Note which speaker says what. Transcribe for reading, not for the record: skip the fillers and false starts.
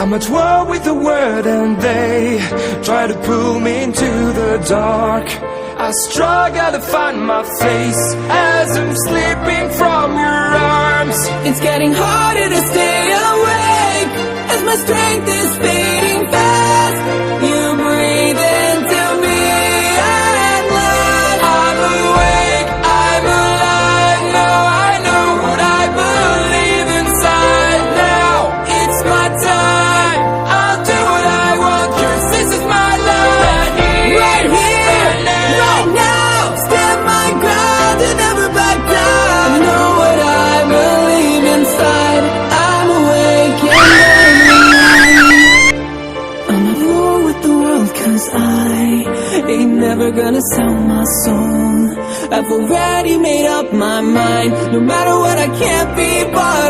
Speaker 1: I'm at war with the world and they try to pull me into the dark. I struggle to find my face as I'm slipping from your arms.
Speaker 2: It's getting harder to stay awake as my strength is fading fast. You breathe into me at last.
Speaker 1: I'm awake, I'm alive, now I know what I believe inside. Now it's my time, I'll do what I want, 'cause this is my life.
Speaker 2: Right here, right now, stand my ground and never back down. I know what I believe inside. I'm awake and lonely. I'm at war with the world 'cause I ain't never gonna sell my soul. I've already made up my mind. No matter what, I can't be but